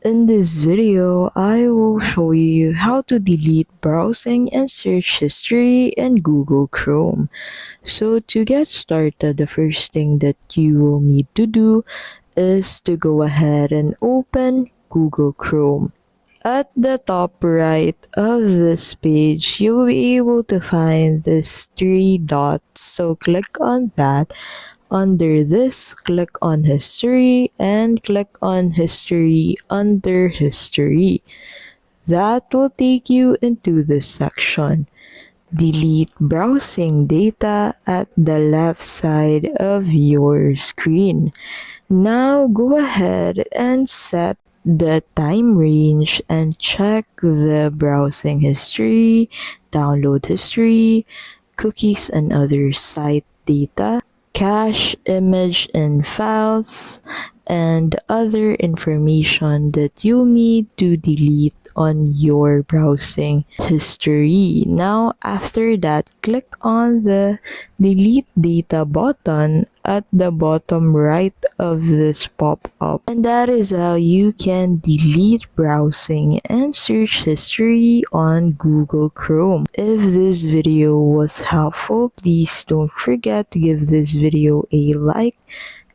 In this video, I will show you how to delete browsing and search history in Google Chrome. So to get started, the first thing that you will need to do is to go ahead and open Google Chrome. At the top right of this page, you'll be able to find these three dots. So click on that. Under this, click on History and click on History under History. That will take you into this section. Delete browsing data at the left side of your screen. Now go ahead and set the time range and check the browsing history, download history, cookies and other site data, cache, image and files, and other information that you'll need to delete on your browsing history. Now, after that, click on the delete data button at the bottom right of this pop-up. And that is how you can delete browsing and search history on Google Chrome. If this video was helpful, please don't forget to give this video a like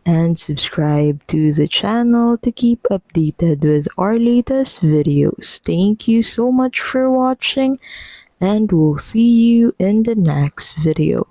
and subscribe to the channel to keep updated with our latest videos. Thank you so much for watching, and we'll see you in the next video.